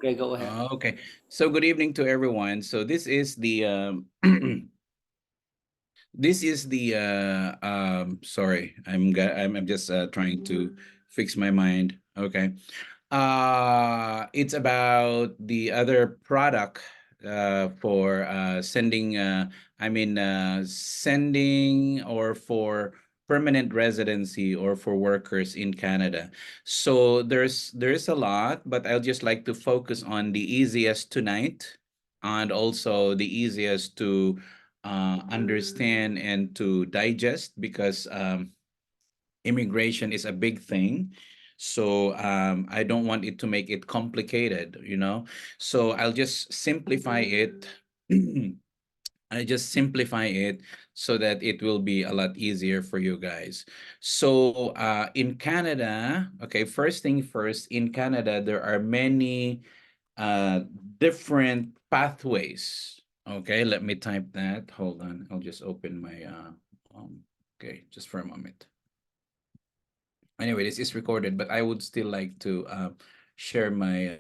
Okay, go ahead. Okay, so good evening to everyone. So this is the this is the sorry, I'm just trying to fix my mind. Okay. It's about the other product for sending sending or for permanent residency or for workers in Canada. So there's a lot, but I'll just like to focus on the easiest tonight and also the easiest to understand and to digest because immigration is a big thing. So I don't want it to make it complicated. So I'll just simplify it. I just simplify it so that it will be a lot easier for you guys. So in Canada, okay, first thing first, in Canada, there are many uh, different pathways. Okay, let me type that. Hold on. I'll just open my, okay, just for a moment. Anyway, this is recorded, but I would still like to share my,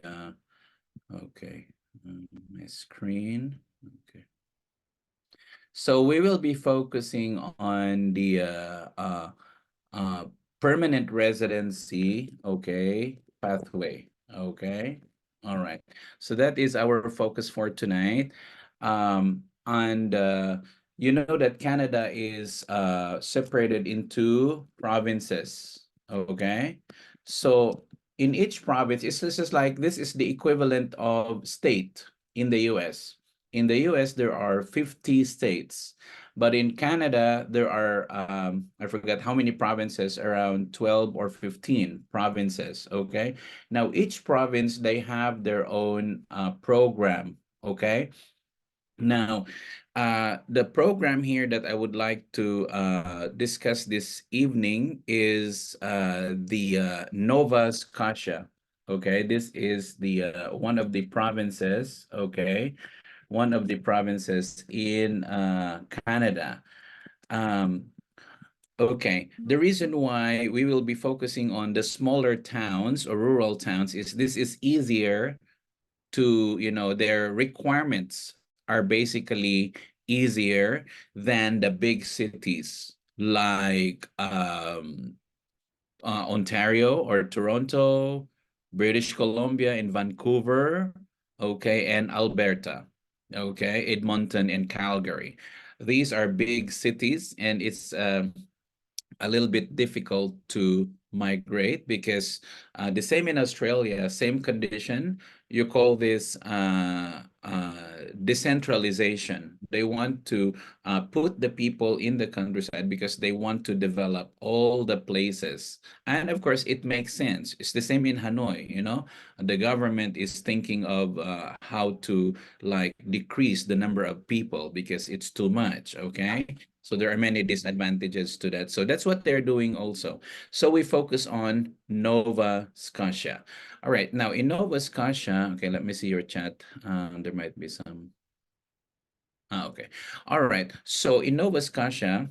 okay, my screen. Okay. So we will be focusing on the uh, permanent residency, okay, pathway, okay. All right. So that is our focus for tonight. And you know that Canada is separated into provinces, okay? So in each province, it's just like this is the equivalent of state in the US. In the US, there are 50 states, but in Canada, there are, I forgot how many provinces, around 12 or 15 provinces, okay? Now, each province, they have their own program, okay? Now, the program here that I would like to discuss this evening is the Nova Scotia. Okay, this is the one of the provinces. Okay, one of the provinces in Canada. Um, okay, the reason why we will be focusing on the smaller towns or rural towns is this is easier to, their requirements are basically easier than the big cities like Ontario or Toronto, British Columbia, and Vancouver, okay, and Alberta, okay, Edmonton and Calgary. These are big cities, and it's a little bit difficult to migrate because the same in Australia, same condition. You call this decentralization. They want to put the people in the countryside because they want to develop all the places. And of course, it makes sense. It's the same in Hanoi. The government is thinking of how to like decrease the number of people because it's too much, okay? So there are many disadvantages to that. So that's what they're doing also. So we focus on Nova Scotia. All right. Now in Nova Scotia, okay, let me see your chat. There might be some. Okay. All right. So in Nova Scotia,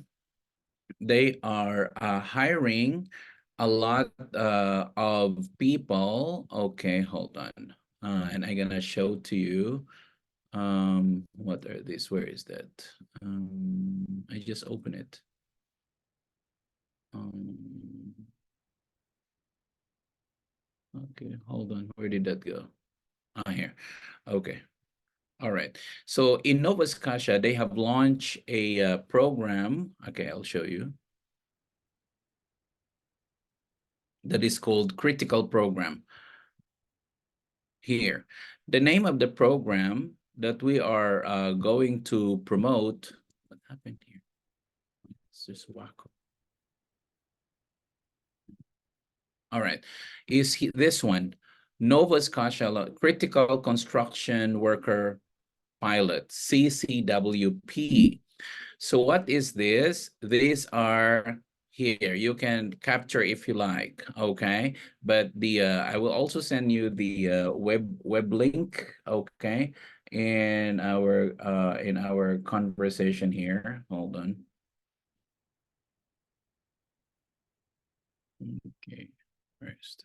they are hiring a lot of people. Okay, hold on. And I'm gonna show to you. What are these? Where is that? I just open it. Um, okay, hold on. Where did that go? Ah, here. Okay. All right. So in Nova Scotia, they have launched a program. Okay, I'll show you. That is called Critical Program. Here, the name of the program that we are going to promote. What happened here? It's just wacko. All right, this one, Nova Scotia Critical Construction Worker Pilot, CCWP. So what is this? These are here. You can capture if you like, okay? But the I will also send you the web link, okay? In our conversation here. Hold on. Okay, first.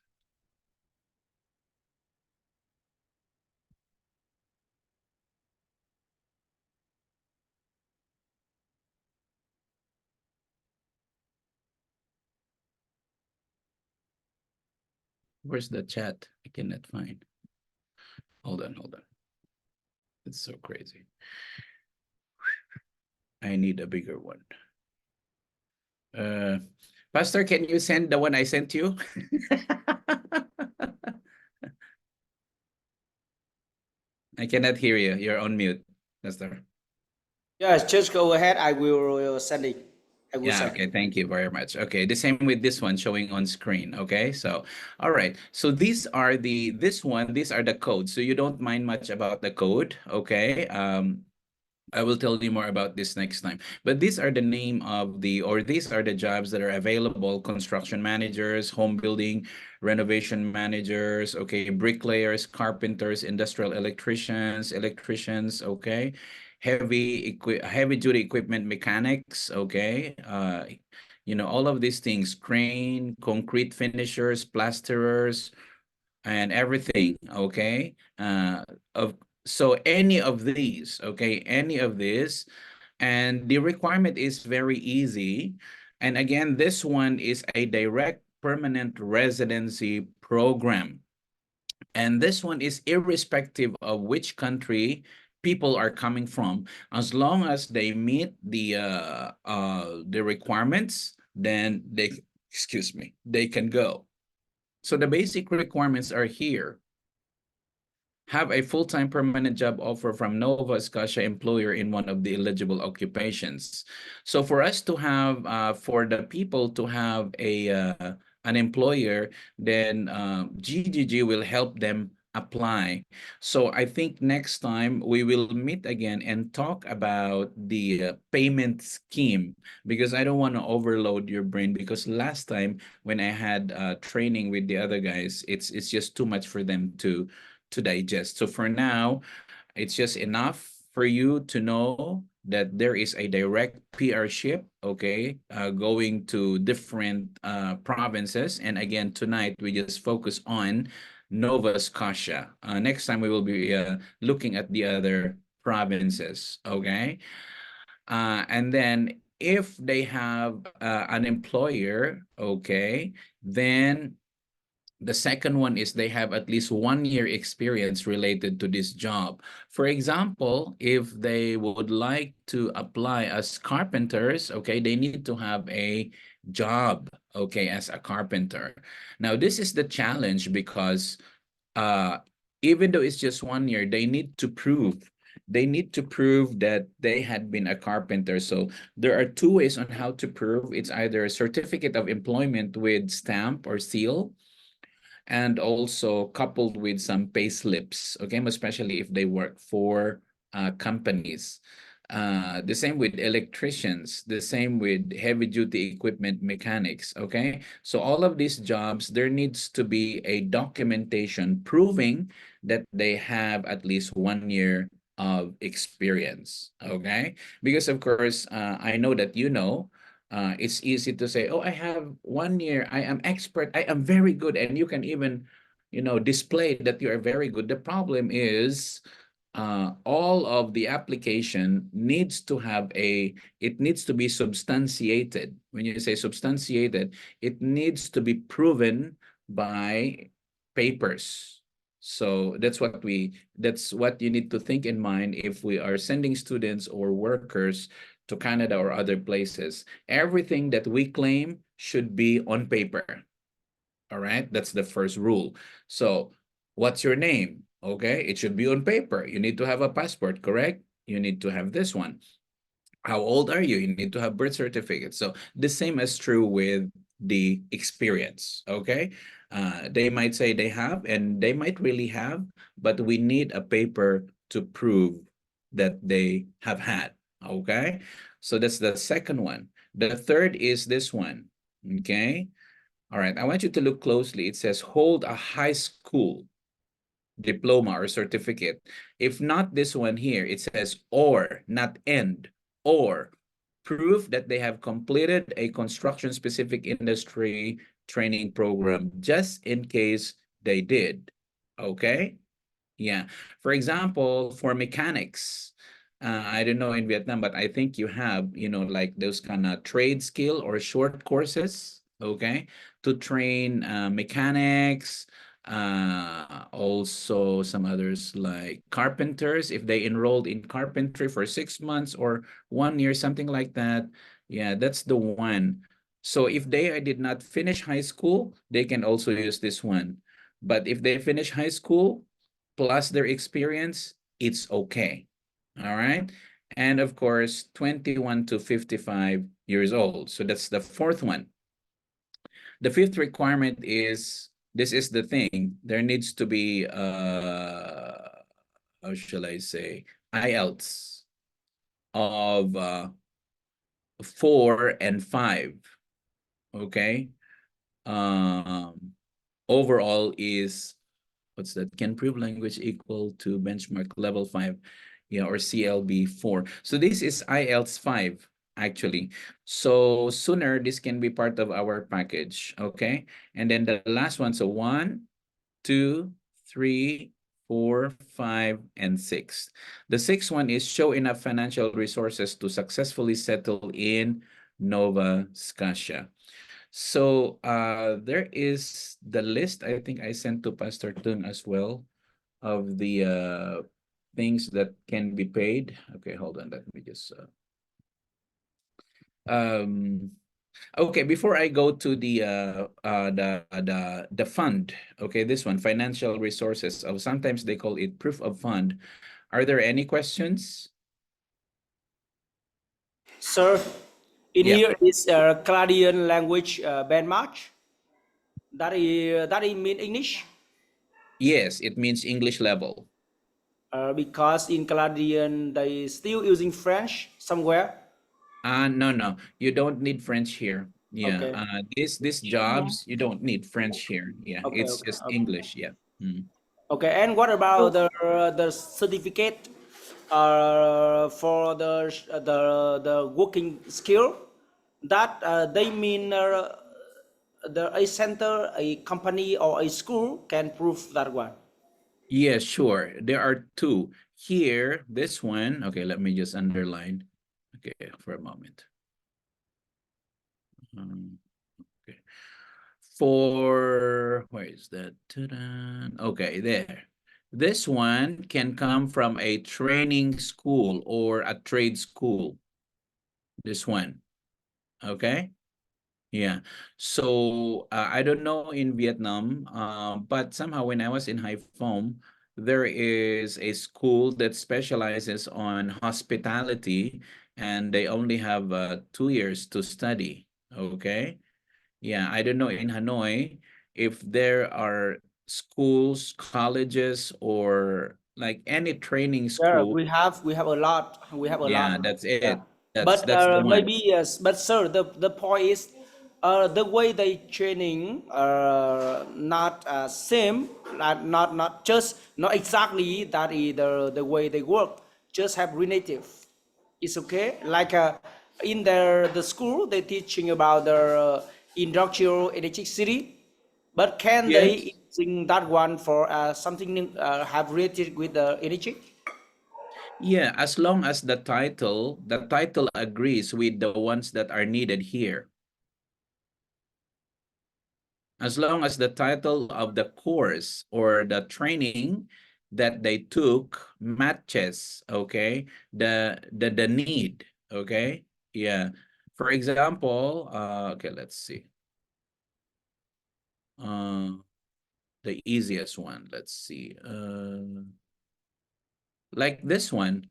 Where's the chat? I cannot find. Hold on, hold on. It's so crazy. I need a bigger one. Pastor, can you send the one I sent you? I cannot hear you. You're on mute, Pastor. Yes, just go ahead. I will send it. I will Yeah, send. okay, thank you very much. Okay, the same with this one showing on screen. Okay, so all right. So these are these are the codes. So you don't mind much about the code, okay? I will tell you more about this next time. But these are the name of these are the jobs that are available: construction managers, home building, renovation managers, okay, bricklayers, carpenters, industrial electricians, okay, heavy duty equipment mechanics, okay, all of these things, crane, concrete finishers, plasterers, and everything, okay? Of So any of these, okay, any of this, and the requirement is very easy. And again, this one is a direct permanent residency program. And this one is irrespective of which country people are coming from. As long as they meet the requirements, then they, excuse me, they can go. So the basic requirements are here. Have a full-time permanent job offer from Nova Scotia employer in one of the eligible occupations. So for us to have, for the people to have an employer, then GGG will help them apply. So I think next time we will meet again and talk about the payment scheme, because I don't want to overload your brain, because last time when I had training with the other guys, it's just too much for them to digest. So for now, it's just enough for you to know that there is a direct PR ship, okay, going to different provinces. And again, tonight we just focus on Nova Scotia. Next time we will be looking at the other provinces, okay? And then if they have an employer, okay, then the second one is they have at least 1 year experience related to this job. For example, if they would like to apply as carpenters, okay, they need to have a job, okay, as a carpenter. Now, this is the challenge because uh, even though it's just 1 year, they need to prove that they had been a carpenter. So there are two ways on how to prove. It's either a certificate of employment with stamp or seal, and also coupled with some pay slips, okay, especially if they work for companies. The same with electricians, the same with heavy duty equipment mechanics, okay? So all of these jobs, there needs to be a documentation proving that they have at least 1 year of experience, okay? Because of course, I know that it's easy to say, oh, I have 1 year, I am expert, I am very good, and you can even, display that you are very good. The problem is all of the application needs to have it needs to be substantiated. When you say substantiated, it needs to be proven by papers. So that's what you need to think in mind if we are sending students or workers to Canada or other places. Everything that we claim should be on paper. All right, that's the first rule. So what's your name? Okay, it should be on paper. You need to have a passport, correct? You need to have this one. How old are you? You need to have birth certificate. So the same is true with the experience, okay? They might say they have, and they might really have, but we need a paper to prove that they have had, okay? So that's the second one. The third is this one, okay? All right, I want you to look closely. It says hold a high school diploma or certificate. If not this one here, it says or, not and, or proof that they have completed a construction specific industry training program, just in case they did. Okay? Yeah. For example, for mechanics, I don't know in Vietnam, but I think you have, like those kind of trade skill or short courses, okay, to train mechanics, Also some others like carpenters, if they enrolled in carpentry for 6 months or 1 year, something like that. Yeah, that's the one. So if they did not finish high school, they can also use this one. But if they finish high school plus their experience, it's okay. All right. And of course, 21 to 55 years old. So that's the fourth one. The fifth requirement is, this is the thing, there needs to be how shall I say, IELTS of 4 and 5. Okay. Overall is, what's that, can prove language equal to benchmark level 5, yeah, or CLB 4. So this is IELTS 5 actually. So sooner this can be part of our package. Okay. And then the last one, so 1, 2, 3, 4, 5, and 6. The sixth one is show enough financial resources to successfully settle in Nova Scotia. So there is the list, I think I sent to Pastor Tun as well, of the things that can be paid. Okay, hold on, let me just okay, before I go to the fund, okay, this one, financial resources, or sometimes they call it proof of fund. Are there any questions? Sir, in Yeah. here is Canadian language benchmark. That is mean English. Yes, it means English level. Because in Canadian they still using French somewhere. No, you don't need French here. Yeah, Okay. this jobs, you don't need French here. Yeah, Okay. it's Okay. just English. Yeah. Mm. Okay. And what about the certificate for the working skill? That they mean a center, a company, or a school can prove that one. Yeah, sure. There are two. Here, this one, okay, let me just underline. Okay, for a moment. Okay. For, where is that? Ta-da. Okay, there. This one can come from a training school or a trade school. This one. Okay. Yeah. So I don't know in Vietnam, but somehow when I was in Haiphong, there is a school that specializes on hospitality, and they only have 2 years to study. Okay. Yeah. I don't know in Hanoi if there are schools, colleges, or like any training Yeah, school. we have a lot. We have a Yeah, lot. that's Yeah, it. That's but that's the one. maybe yes. But sir, the point is, the way they training not same, not just not exactly that is the way they work. Just have relative. It's okay. Like in the school they teaching about the industrial electricity, but can they Yes. using that one for something have related with the energy? Yeah, as long as the title agrees with the ones that are needed here. As long as the title of the course or the training that they took matches, okay, the need, okay? Yeah. For example, okay, let's see. Uh, the easiest one, let's see. Like this one.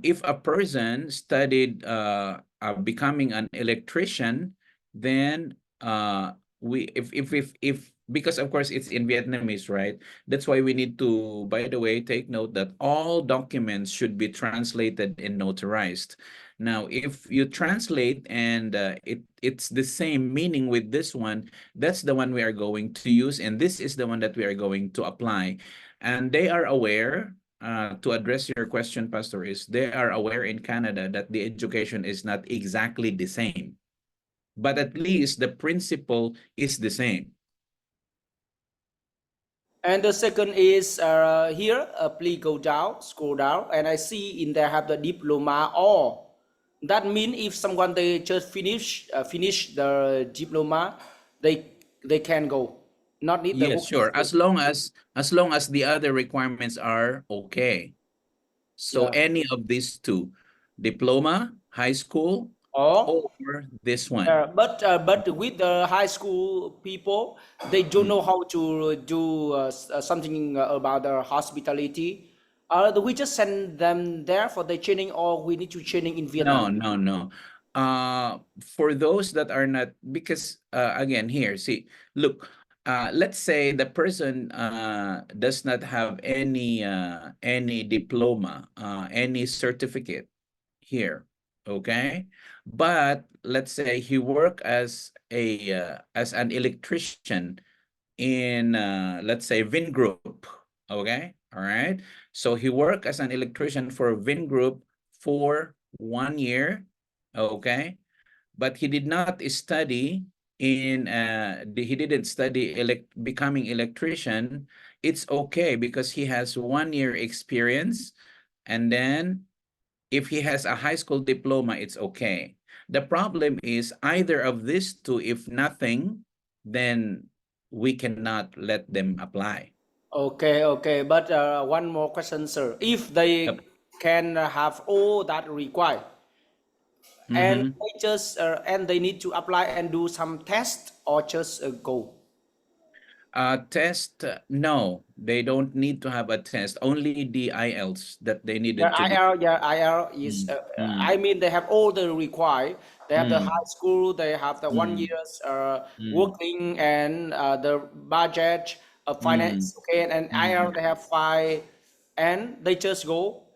If a person studied becoming an electrician, then we if because of course it's in Vietnamese, right? That's why we need to, by the way, take note that all documents should be translated and notarized. Now, if you translate and it's the same meaning with this one, that's the one we are going to use, and this is the one that we are going to apply. And they are aware, to address your question, Pastor, is they are aware in Canada that the education is not exactly the same, but at least the principle is the same. And the second is here, please go down, scroll down, and I see in there have the diploma or. That means if someone they just finish the diploma, they can go. not need the Yes, working sure. experience. As long as the other requirements are okay. So Yeah. any of these two, diploma, high school, Or or this one. but with the high school people, they don't Mm. know how to do something about the hospitality. We just send them there for the training, or we need to training in No, Vietnam. no, no. For those that are not, because again, here, see, look, let's say the person does not have any diploma, any certificate here, okay? But let's say he work as an electrician in let's say Vin Group, okay? All right. So he worked as an electrician for Vin Group for 1 year, okay? But he did not study he didn't study becoming electrician. It's okay because he has 1 year experience, and then if he has a high school diploma, it's okay. The problem is either of these two, if nothing, then we cannot let them apply. Okay, okay. But one more question, sir. If they Yep. can have all that required, and Mm-hmm. they just and they need to apply and do some test, or just go. Test, no, they don't need to have a test, only the IELTS that they Their needed to be. IR, their IR is, Mm, mm, I mean, they have all the required. They have the mm, high school, they have the one mm, years mm, working, and the budget, mm, finance, okay, and IR mm. they have five, and they just go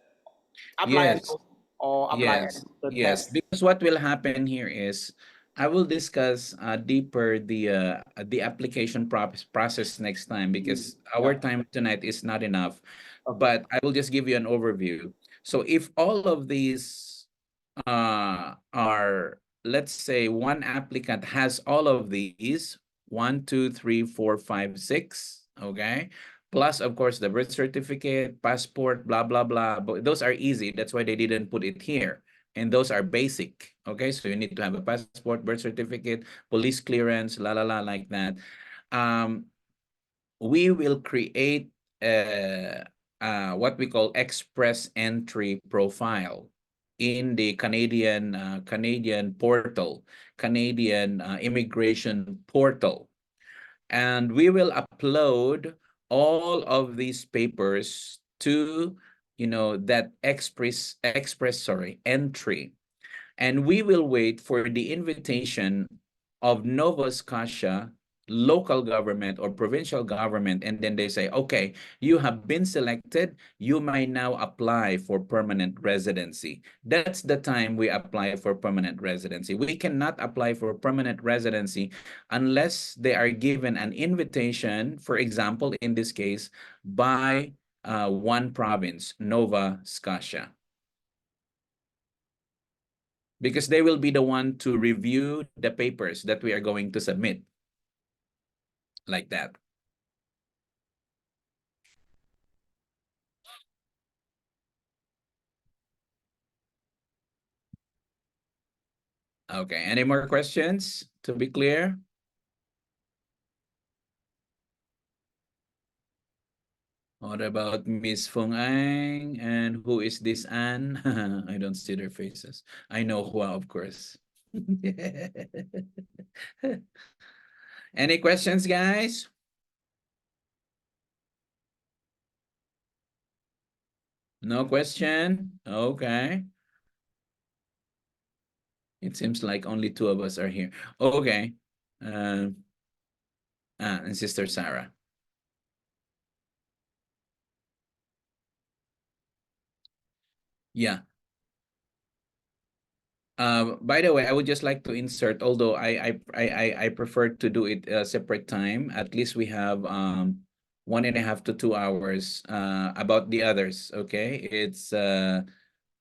apply and Yes. go, or apply and Yes, do the yes. test. Because what will happen here is I will discuss deeper the application process next time Mm. because our Yeah. time tonight is not enough. Okay. But I will just give you an overview. So if all of these are, let's say one applicant has all of these, one, two, three, four, five, six, okay? Plus, of course, the birth certificate, passport, blah, blah, blah. But those are easy. That's why they didn't put it here. And those are basic. Okay, so you need to have a passport, birth certificate, police clearance, la, la, la, like that. Um, we will create what we call express entry profile in the Canadian portal, Canadian immigration portal, and we will upload all of these papers to that express entry, and we will wait for the invitation of Nova Scotia local government or provincial government, and then they say, okay, you have been selected, you may now apply for permanent residency. That's the time we apply for permanent residency. We cannot apply for permanent residency unless they are given an invitation, for example, in this case, by one province, Nova Scotia, because they will be the one to review the papers that we are going to submit, like that. Okay, any more questions to be clear? What about Miss Fung Ang? And who is this Anne? I don't see their faces. I know Hua, of course. Any questions, guys? No question? Okay. It seems like only two of us are here. Okay. Uh, and Sister Sarah. Yeah. By the way, I would just like to insert, although I prefer to do it a separate time. At least we have 1.5 to 2 hours about the others. Okay, it's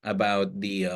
about the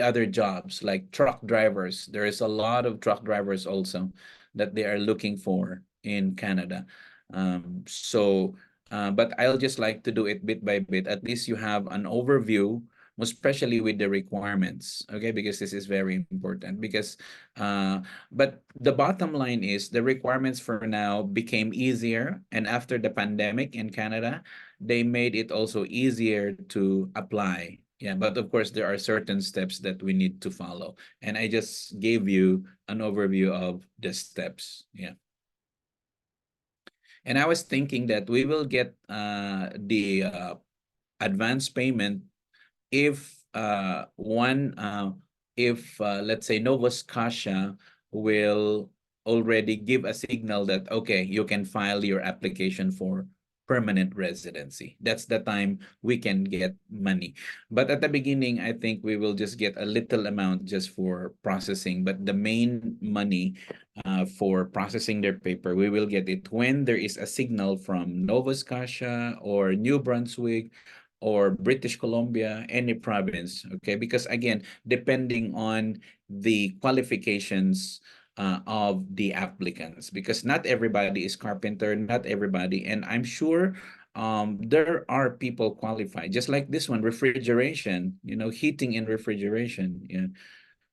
other jobs like truck drivers. There is a lot of truck drivers also that they are looking for in Canada. But I'll just like to do it bit by bit. At least you have an overview most especially with the requirements, okay, because this is very important. Because but the bottom line is the requirements for now became easier, and after the pandemic in Canada, they made it also easier to apply. Yeah, but of course there are certain steps that we need to follow, and I just gave you an overview of the steps. Yeah. And I was thinking that we will get the advance payment if let's say Nova Scotia will already give a signal that okay, you can file your application for permanent residency. That's the time we can get money. But at the beginning, I think we will just get a little amount just for processing. But the main money for processing their paper, we will get it when there is a signal from Nova Scotia or New Brunswick or British Columbia, any province, okay? Because again, depending on the qualifications of the applicants, because not everybody is carpenter, not everybody, and I'm sure there are people qualified, just like this one, refrigeration, heating and refrigeration, yeah.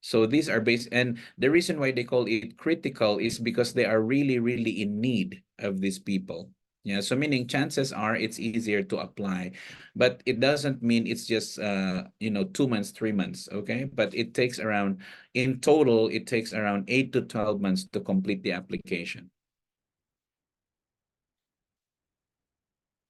So these are based, and the reason why they call it critical is because they are really, really in need of these people. Yeah, so meaning chances are it's easier to apply, but it doesn't mean it's just 2 months, 3 months, okay? But it takes around, in total, it takes around 8 to 12 months to complete the application.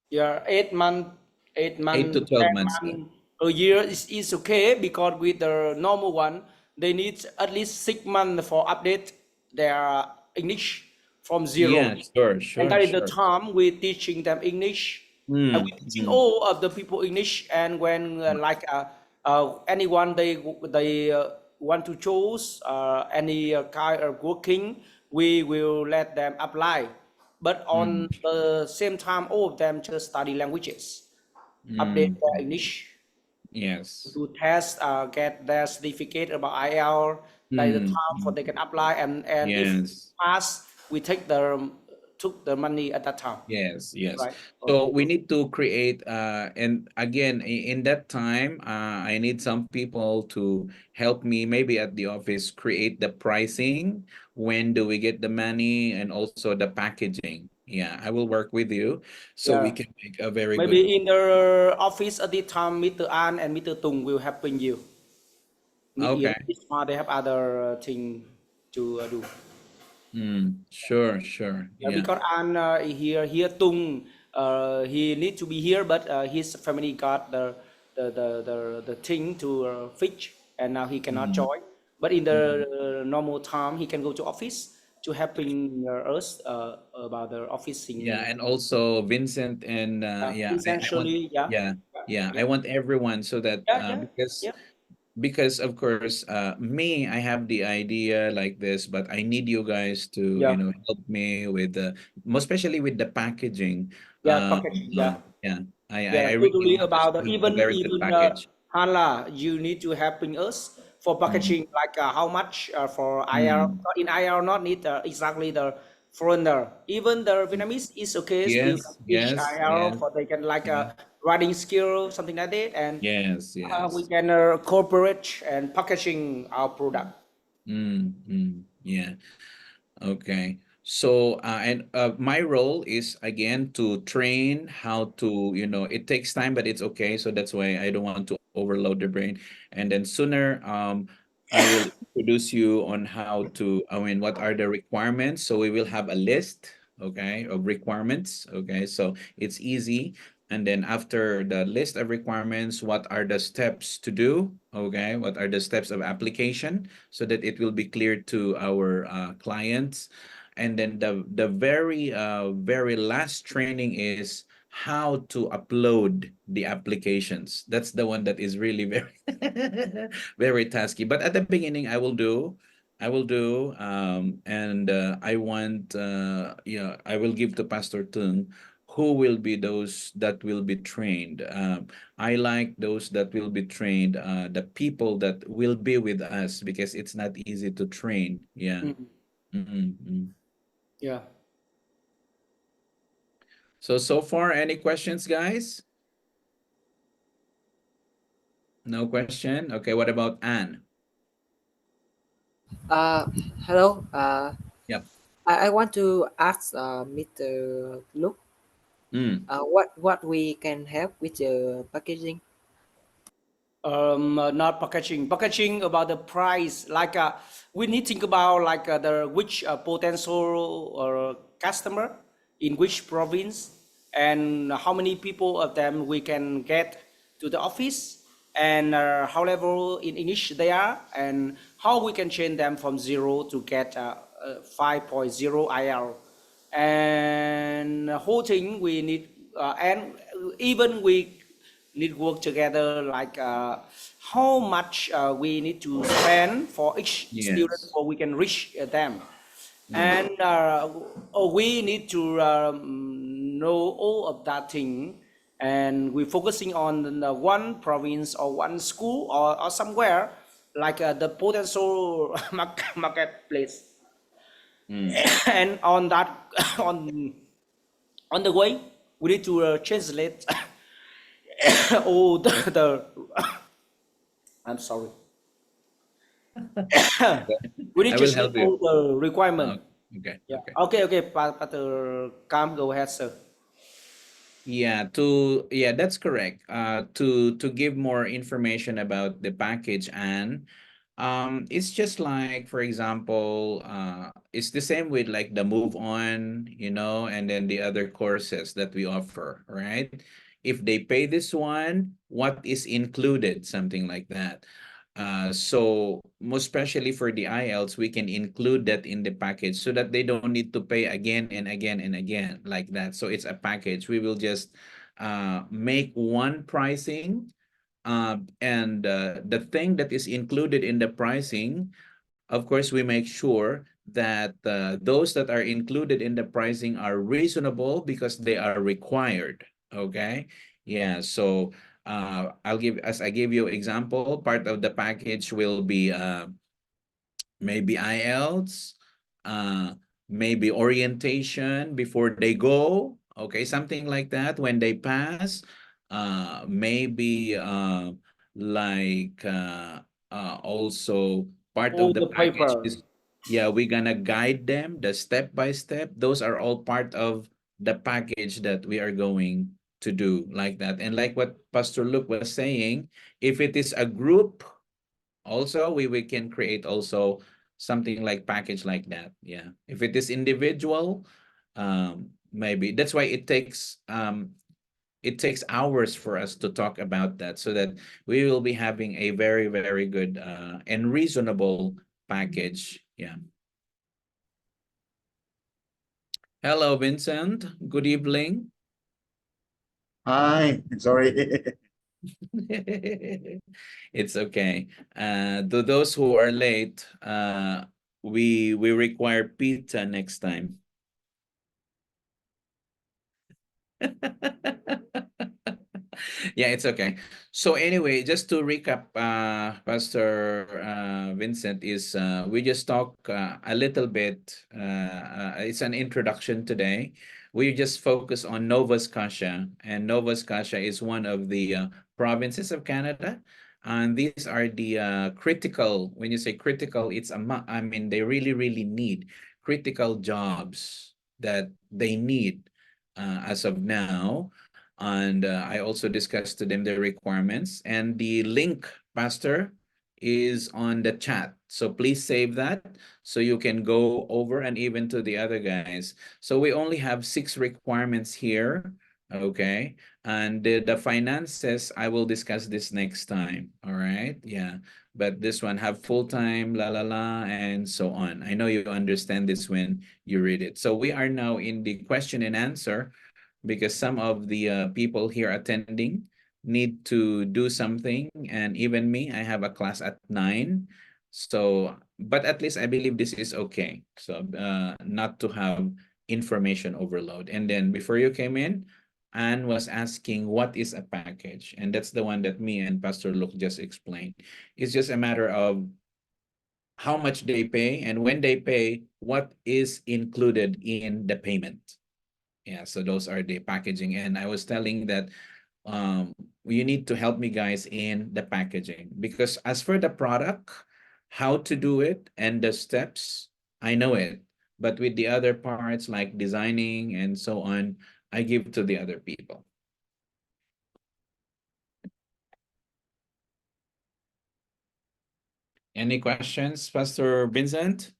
Yeah, 8 month, 8 to 8 month, 12 10 months. month, a year is okay, because with the normal one, they need at least 6 months for update their English from zero. Yeah, sure, And sure, that is the sure. time we teaching them English. And we Mm, teaching mm, all of the people English. And when anyone they want to choose any kind of working, we will let them apply. But on mm, the same time, all of them just study languages, update mm, their mm. English, Yes. do test, get their certificate about IEL. That is the Mm, time for mm. they can apply, and if Yes. pass, we take the took the money at that time, Yes, yes. right? So Okay. we need to create and again in that time I need some people to help me maybe at the office create the pricing, when do we get the money, and also the packaging. Yeah, I will work with you so we Yeah. can make a very good. Maybe in the office at the time, Mr. An and Mr. Tung will helping you. Okay. They have other thing to do. Sure, sure. Yeah. Because An here Tung, he need to be here, but his family got the thing to fix, and now he cannot Mm, join. But in mm. the normal time, he can go to office to helping us about the office Yeah, thing. and also Vincent and yeah, I want, Essentially, yeah, yeah, yeah, yeah, I want everyone so that yeah, yeah, because yeah, of course me, I have the idea like this, but I need you guys to yeah, help me with the, most especially with the packaging. yeah. Package, yeah. Yeah, I Yeah, really totally want us about to have a even very good even package. Hala, you need to helping us for Mm, packaging, like how much for IR. mm. In IR not need exactly the foreigner. Even the Vietnamese is okay. You can Yes, teach yes, IR yes, for they can like yeah, writing skill, something like that, and yes, we yes. can cooperate and packaging our product. Yeah. Okay. So, and my role is again to train how to, it takes time, but it's okay. So that's why I don't want to overload the brain. And then sooner, I will introduce you on how to, I mean, what are the requirements. So we will have a list, okay, of requirements. Okay. So it's easy. And then after the list of requirements, what are the steps to do? Okay. What are the steps of application so that it will be clear to our clients? And then the very last training is how to upload the applications. That's the one that is really very very tasky. But at the beginning, I will do, and I want, yeah, I will give to Pastor Tung who will be those that will be trained. I like those that will be trained, the people that will be with us, because it's not easy to train. Yeah. Mhm. Mm. Yeah. So far, any questions, guys? No question. Okay, what about Anne? Uh, Hello. Yep. I want to ask Mr. Luke, Mm. what we can help with the packaging. Not packaging about the price, like we need to think about like the which potential customer in which province, and how many people of them we can get to the office, and how level in English they are, and how we can change them from zero to get 5.0 IL, and the whole thing we need, and even we need work together, like how much we need to spend for each student Yes. so we can reach them, Mm. and we need to know all of that thing, and we're focusing on the one province or one school, or somewhere, like the potential marketplace. Mm. And on that on on the way we need to translate all the I'm sorry. We need I to will set help you. all the requirement. Oh, okay. Yeah. Okay. Okay. Pastor Cam, go ahead, sir. Yeah, that's correct. To give more information about the package, and it's just like, for example, it's the same with like the move on, and then the other courses that we offer, right? If they pay this one, what is included, something like that. So most especially for the IELTS, we can include that in the package so that they don't need to pay again and again and again like that. So it's a package. We will just make one pricing, and the thing that is included in the pricing, of course, we make sure that those that are included in the pricing are reasonable because they are required. Okay. Yeah. So as I give you example, part of the package will be maybe IELTS, uh, maybe orientation before they go, okay, something like that. When they pass, maybe like also part All of the the package paper. is, yeah, we're gonna guide them the step by step. Those are all part of the package that we are going to do like that. And like what Pastor Luke was saying, if it is a group, also we can create also something like package like that. Yeah, if it is individual, maybe that's why it takes hours for us to talk about that, so that we will be having a very very good and reasonable package. Yeah. Hello, Vincent, good evening. Hi, sorry. It's okay. To those who are late, we require pizza next time. Yeah, it's okay. So anyway, just to recap, Pastor Vincent, is we just talk a little bit. It's an introduction today. We just focus on Nova Scotia, and Nova Scotia is one of the provinces of Canada. And these are the critical. When you say critical, I mean, they really, really need critical jobs that they need as of now. And I also discussed to them the requirements, and the link, Pastor, is on the chat. So please save that so you can go over, and even to the other guys. So we only have 6 requirements here. Okay. And the finances, I will discuss this next time. All right. Yeah. But this one, have full time, la la la, and so on. I know you understand this when you read it. So we are now in the question and answer, because some of the people here attending need to do something, and even me, I have a class at 9. So but at least I believe this is okay, so not to have information overload. And then before you came in, Anne was asking what is a package, and that's the one that me and Pastor Luke just explained. It's just a matter of how much they pay, and when they pay, what is included in the payment. Yeah, so those are the packaging. And I was telling that you need to help me guys in the packaging, because as for the product, how to do it and the steps, I know it. But with the other parts like designing and so on, I give to the other people. Any questions, Pastor Vincent?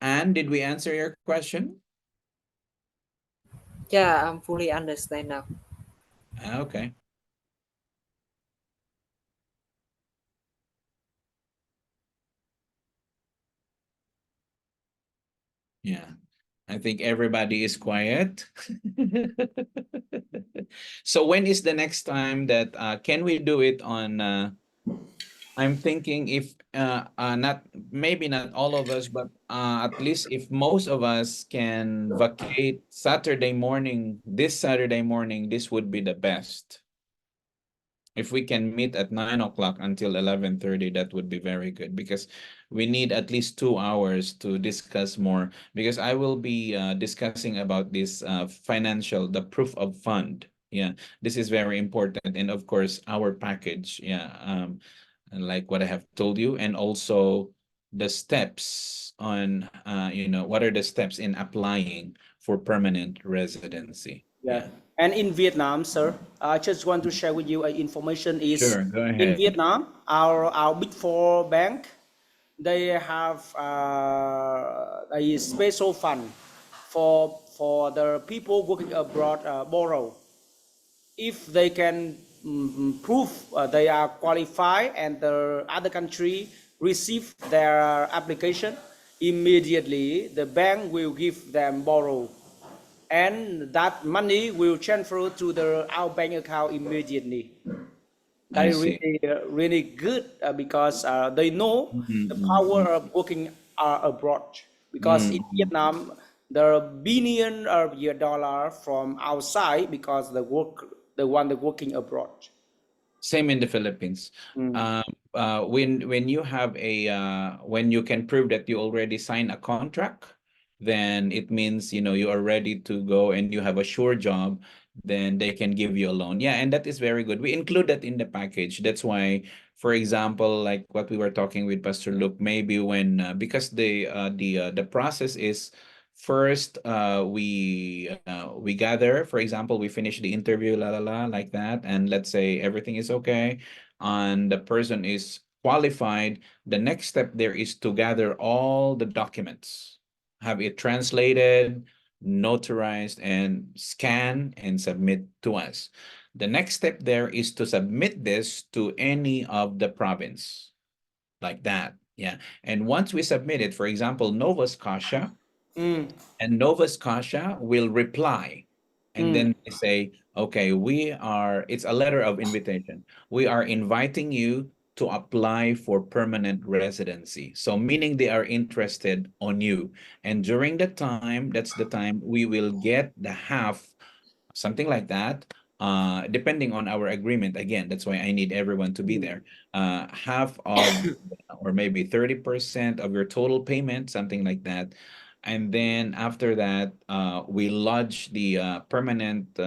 And did we answer your question? Yeah, I'm fully understand now. Okay. Yeah. I think everybody is quiet. So when is the next time that can we do it on I'm thinking if not, maybe not all of us, but at least if most of us can vacate Saturday morning, this Saturday morning, this would be the best. If we can meet at 9 o'clock until 11:30, that would be very good, because we need at least 2 hours to discuss more, because I will be discussing about this financial, the proof of fund. Yeah, this is very important. And of course, our package. Yeah. And like what I have told you, and also the steps on, what are the steps in applying for permanent residency. Yeah. Yeah. And in Vietnam, sir, I just want to share with you information is Sure, go in ahead. Vietnam, our big four bank, they have a special fund for the people working abroad borrow. If they can prove they are qualified and the other country receive their application, immediately the bank will give them borrow, and that money will transfer to our bank account immediately. That I is see. really good because they know the power Mm-mm. of working abroad. Because in Mm. Vietnam, there are billion of dollar from outside because the one that working abroad. Same in the Philippines. Mm. When you have when you can prove that you already signed a contract, then it means you are ready to go and you have a sure job. Then they can give you a loan. Yeah, and that is very good. We include that in the package. That's why, for example, like what we were talking with Pastor Luke, maybe when because the process is first we gather, for example, we finish the interview, la la la, like that, and let's say everything is okay and the person is qualified. The next step there is to gather all the documents, have it translated, notarized, and scan and submit to us. The next step there is to submit this to any of the province, like that. Yeah. And once we submit it, for example, Nova Scotia, Mm. and Nova Scotia will reply. And Mm. then they say, okay, it's a letter of invitation. We are inviting you to apply for permanent residency. So meaning they are interested on you. And during the time, that's the time we will get the half, something like that, depending on our agreement. Again, that's why I need everyone to be Mm. there. Half of, or maybe 30% of your total payment, something like that. And then after that, we lodge the permanent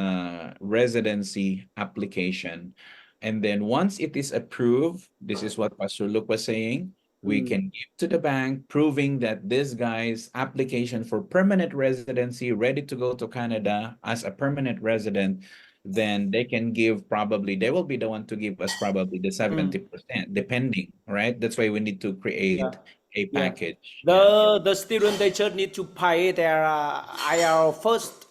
residency application. And then once it is approved, this is what Pastor Luke was saying, we Mm. can give to the bank proving that this guy's application for permanent residency, ready to go to Canada as a permanent resident. Then they can give, probably they will be the one to give us probably the Mm. 70%, depending, right? That's why we need to Yeah. create a Yeah. package. Yeah. The student they just need to pay their IR first,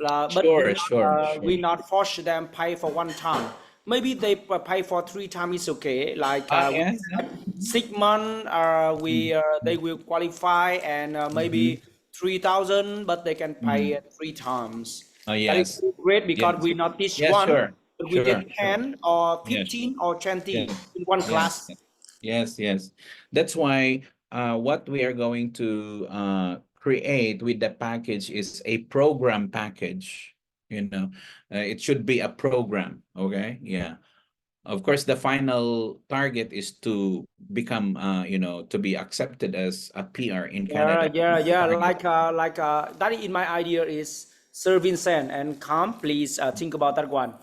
but Sure, sure, sure. we not force them pay for one time. Maybe they pay for three times is okay. Like we Yeah, yeah. said, 6 months, Mm, they mm, will qualify and mhm. maybe 3,000, but they can pay Mm. it three times. Oh, That is yes. great because Yes. we not teach Yes, one, sure. but we Sure, did sure. 10 or Yes. 15 or 20 Yes. in one Yes. class. Yes. Yes. Yes. That's why what we are going to create with the package is a program package. It should be a program. Okay. Yeah. Of course, the final target is to become, to be accepted as a PR in Yeah, Canada. yeah, yeah. Target. That in my idea is Sir Vincent and Cam, please think about that one.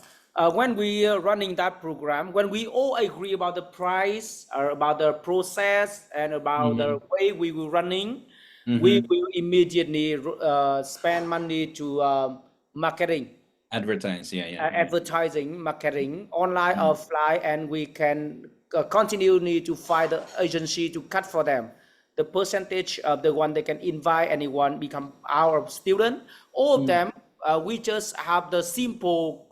When we are running that program, when we all agree about the price, or about the process, and about the way we will running, we will immediately spend money to marketing, Advertise, yeah. advertising, marketing, online, offline, and we can continue need to find the agency to cut for them the percentage of the one they can invite anyone become our student. All of them, we just have the simple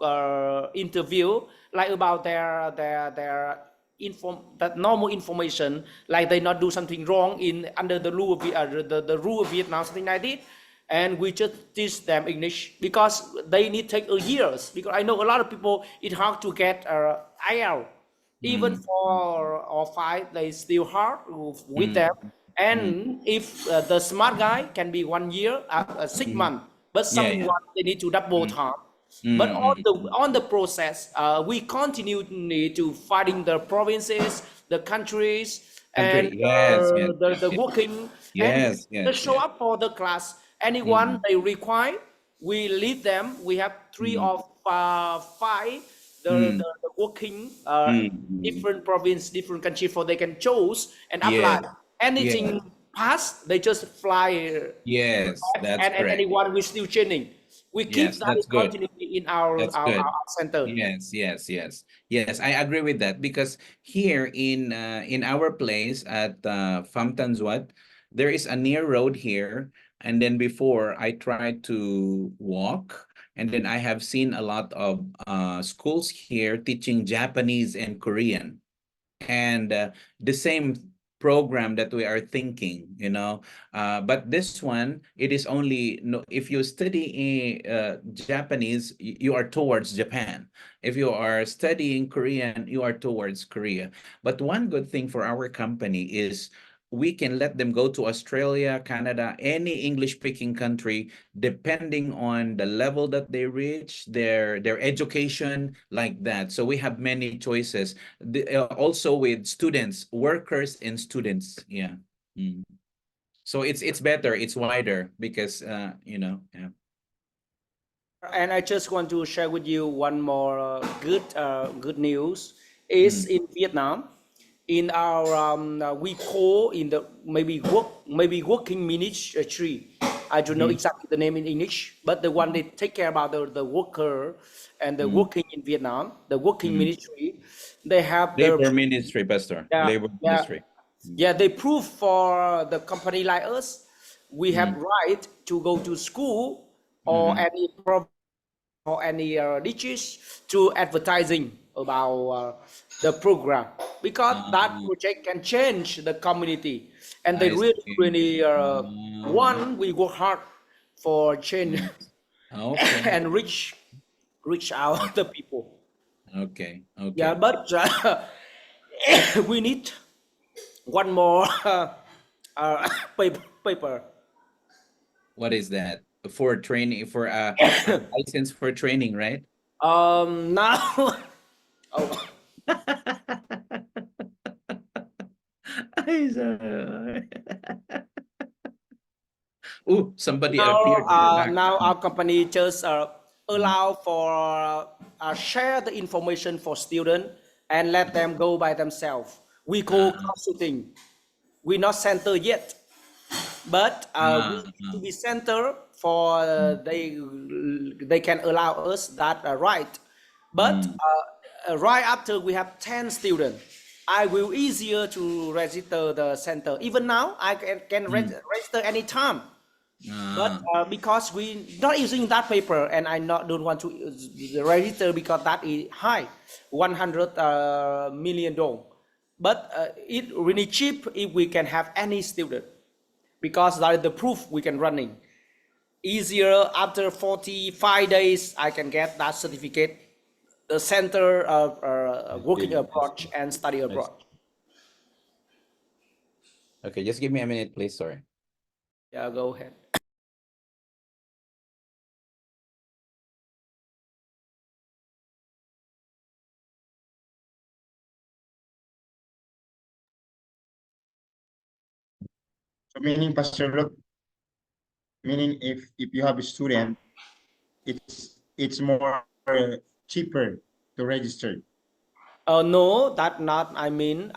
interview, like about their that normal information, like they not do something wrong in under the rule of the rule of Vietnam, something like this. And we just teach them English because they need take a years, because I know a lot of people it's hard to get IELTS, even 4 or 5 they still hard with them. And if the smart guy can be 1 year, 6 months, but Yeah. someone they need to double time. But on the process, we continue need to fighting the provinces, the countries, and Yes, the working, and yes, they yes, show yes. up for the class. Anyone they require, we lead them. We have 3 or 5 the working different province, different country, for they can choose and apply. Yes, yes, Anything pass, they just fly. yes, that's And correct. anyone we still training. We keep Yes, that that's good. continuity in our, That's our, good. our center. Yes, I agree with that, because here in our place at Pham Tan Duat, there is a near road here, and then before I tried to walk, and then I have seen a lot of schools here teaching Japanese and Korean, and the same program that we are thinking, but this one, it is only, no, if you study Japanese, you are towards Japan. If you are studying Korean, you are towards Korea. But one good thing for our company is we can let them go to Australia, Canada, any English speaking country, depending on the level that they reach, their education, like that. So we have many choices. Also with students, workers and students. Yeah. So it's better, it's wider, because yeah. And I just want to share with you one more good news. Is in Vietnam, in our we call in the maybe working ministry. I don't know exactly the name in English, but the one they take care about the worker and the working in Vietnam, the working ministry, they have the Labor ministry, Pastor. yeah, Labor yeah, ministry. yeah. They prove for the company like us, we have right to go to school or any or any niches to advertising about the program, because that project can change the community, and they I really see. really Oh, one we work hard for change yes. Okay. and reach out the people. Okay. Yeah, Okay. but we need one more paper. What is that? For training, for a license for training, right? Now oh, Ay, sorry. Oh, somebody now appeared at the back. now our company just allow for share the information for student and let them go by themselves. We call Ah, consulting. We're not center yet, but we ah, need to ah. be center for they can allow us that right. But Mm. right after we have 10 students, I will easier to register the center. Even now, I can register anytime. But Ah, because we not using that paper, and I not don't want to register because that is high, 100 million dong. But it really cheap if we can have any student, because that is the proof we can running. Easier after 45 days, I can get that certificate, the center of I working see. I abroad see. and study I see. abroad. Okay, just give me a minute, please. Sorry. Yeah, go ahead. So meaning, Pastor, look, meaning if you have a student it's more cheaper to register. No, that not. I mean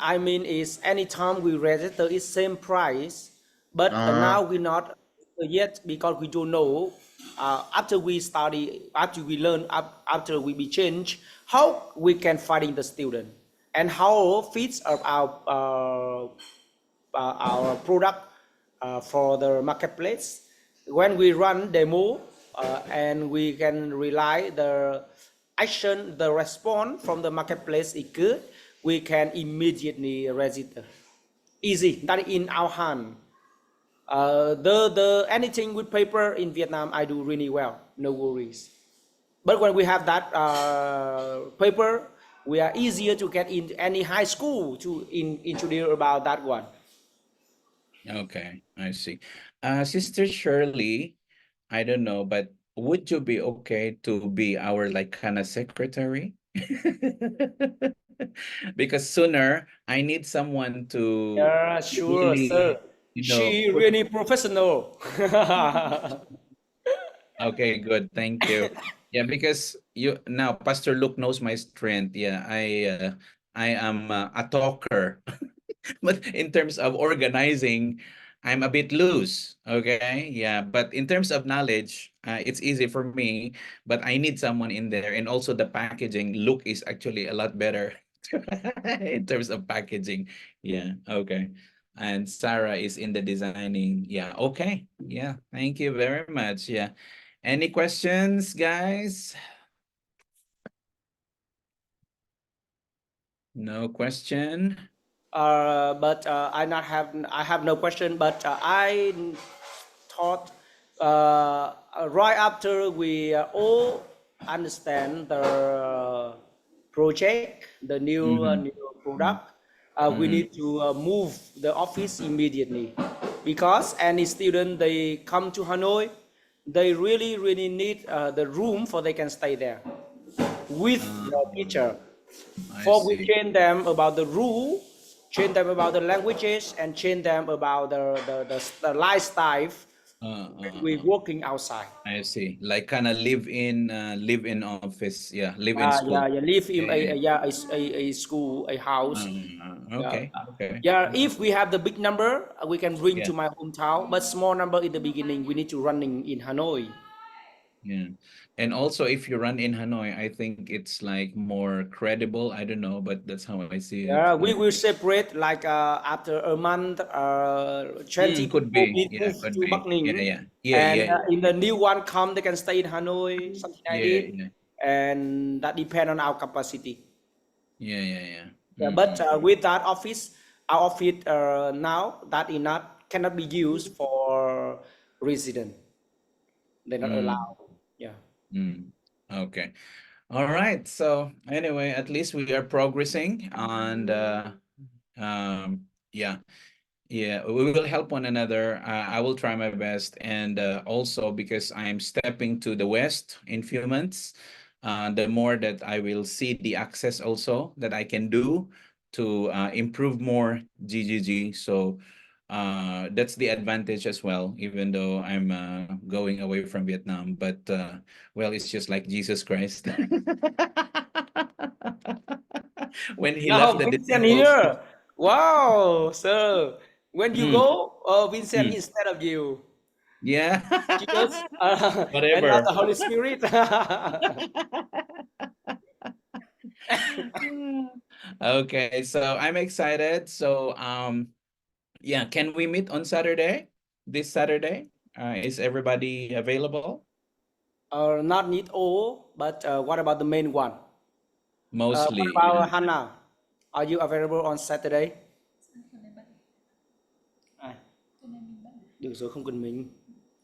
is anytime we register, it's same price. But now we not yet because we don't know. After we study, after we learn, after we be changed, how we can finding the student and how fits of our product for the marketplace. When we run demo and we can rely the action, the response from the marketplace is good, we can immediately register. Easy, that in our hand. The anything with paper in Vietnam, I do really well, no worries. But when we have that paper, we are easier to get in any high school to introduce about that one. Okay, I see. Sister Shirley, I don't know, but would you be okay to be our like kind of secretary? Because sooner I need someone to Yeah, sure, sir. really, She put. really professional. Okay, good. Thank you. Yeah, because you now Pastor Luke knows my strength. Yeah, I am a talker. But in terms of organizing, I'm a bit loose. Okay. Yeah. But in terms of knowledge, it's easy for me. But I need someone in there. And also the packaging look is actually a lot better in terms of packaging. Yeah. Okay. And Sarah is in the designing. Yeah. Okay. Yeah. Thank you very much. Yeah. Any questions, guys? No question. But I have no question. But I thought right after we all understand the project, the Mm-hmm. new product, we Mm-hmm. need to move the office immediately because any student they come to Hanoi, they really need the room for they can stay there with the teacher. I For we see. train them about the rule, train them about the languages, and train them about the lifestyle when we Uh. working outside. I see. Like kind of live in office. Yeah, live in school. Yeah, live Yeah, in yeah, yeah. a school, a house. Yeah, Okay, okay. yeah. If we have the big number, we can bring Yeah, to my hometown. But small number in the beginning, we need to running in Hanoi. yeah. And also, if you run in Hanoi, I think it's like more credible. I don't know, but that's how I see it. Yeah, we Like, will separate like after a month, 20 could people be. will Yeah, move could to be. Bắc Yeah, Ninh, yeah, yeah, and yeah, in the new one come, they can stay in Hanoi, something like yeah, this, yeah, and that depend on our capacity. yeah, yeah, yeah. Yeah, but Mm-mm. with that office, our office now that is not cannot be used for resident. They're not Mm, allowed. Yeah. mm. Okay. All right. So anyway, at least we are progressing, and yeah. Yeah, we will help one another. I will try my best. And also because I'm stepping to the West in few months, the more that I will see the access also that I can do to improve more GGG. So that's the advantage as well, even though I'm going away from Vietnam. But well, it's just like Jesus Christ. When he left Now the Vincent disciples. here. Wow, sir. When you Mm, go, Vincent mm. instead of you. Yeah. Jesus and not Whatever. the Holy Spirit. Okay, so I'm excited. So yeah, can we meet on Saturday? This Saturday? Is everybody available? Not need all, but what about the main one? What Mostly, yeah. about Hannah? Are you available on Saturday? À, được rồi không cần mình.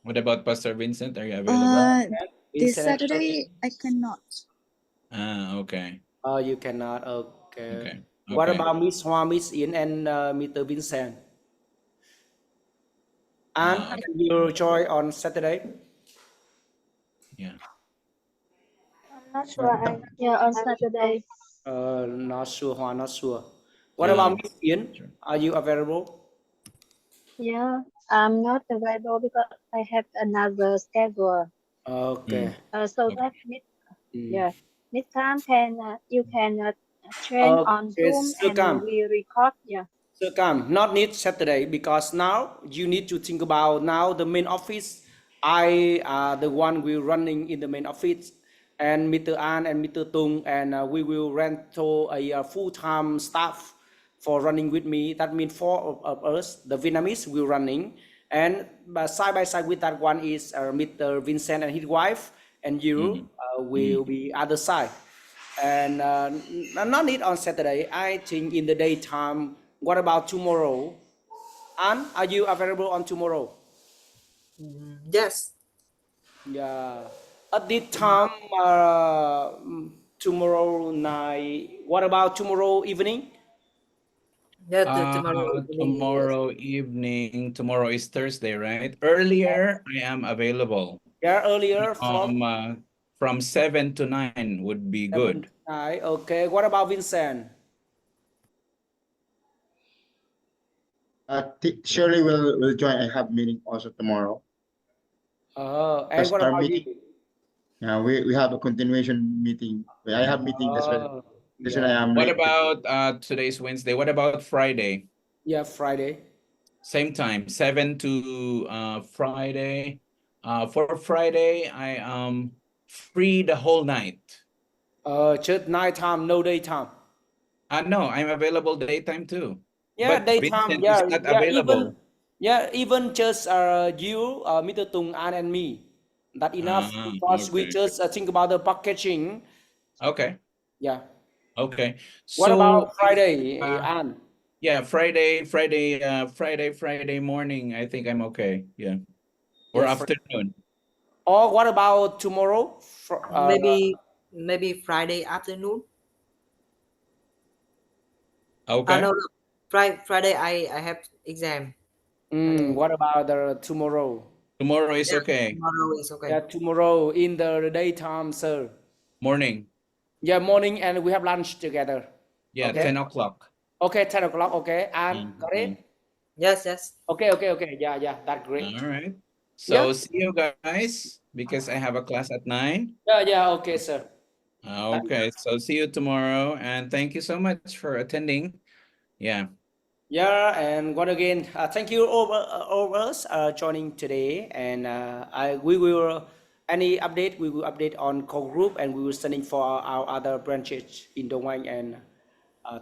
What about Pastor Vincent? Are you available? This Vincent and Saturday I cannot. Okay. Oh, you cannot. Okay. Okay. What Okay. about Miss Hoa, Miss Yến, and Mr. Vincent? And Okay. can you join on Saturday? Yeah. Not sure. Yeah, on Saturday. Not sure, Hoa, not sure. What about Um, Miss Yến? sure. Are you available? Yeah, I'm not available because I have another schedule. Okay. So Okay. that next time you can train on Okay, Zoom Sir and Cam. we record. Yeah. Sir Cam, not need Saturday because now you need to think about now the main office. I the one will running in the main office, and Mr. An and Mr. Tung, and we will rent to a full-time staff for running with me. That means four of us, the Vietnamese, will running, and side by side with that one is Mr. Vincent and his wife, and you will be other side. And not need on Saturday. I think in the daytime. What about tomorrow? Anne, are you available on tomorrow? Yes. Yeah. At this time, tomorrow night. What about tomorrow evening? Yeah, tomorrow evening. Yes. Tomorrow evening. Tomorrow is Thursday, right? Earlier, I am available. Yeah, earlier from From 7 to 9 would be 7 good. to 9. Okay. What about Vincent? Shirley will join. I have meeting also tomorrow. And That's what our about meeting. you? Yeah, we have a continuation meeting. I have meeting. That's why I Yeah. am What late. about today's Wednesday? What about Friday? Yeah, Friday. Same time, 7 to Friday. For Friday, I am free the whole night. Just nighttime, no daytime. No, I'm available daytime too. Yeah, But daytime. Vincent is not available. Even just you, Mr. Tung An and me. That enough because we Okay. just think about the packaging. Okay. Yeah. Okay. What So about Friday, An? yeah, Friday morning, I think I'm okay. Yeah. Or Yeah, afternoon. or what about tomorrow? Maybe Friday afternoon. Okay. No, Friday I have exam. Friday. What about the tomorrow? Tomorrow is Yeah, okay. tomorrow is okay. Yeah, tomorrow in the daytime, sir. Morning. Yeah, morning, and we have lunch together. Yeah, Okay. 10 o'clock. Okay, 10 o'clock. Okay, and got it. Yes, yes. Okay. Yeah, that's great. All right. Yeah. So see you guys because I have a class at 9. Yeah. Okay, sir. Okay. So see you tomorrow and thank you so much for attending. Yeah. Yeah, and once again, thank you all of us joining today. And we will any update we will update on core group, and we will sending for our other branches in Dong Anh and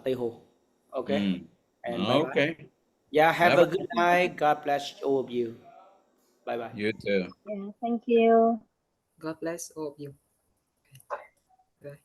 Tây Hồ. Okay, and bye bye. Okay. Yeah, have a Bye-bye. good night. God bless all of you. Bye bye. You too. Yeah. Thank you. God bless all of you. Bye.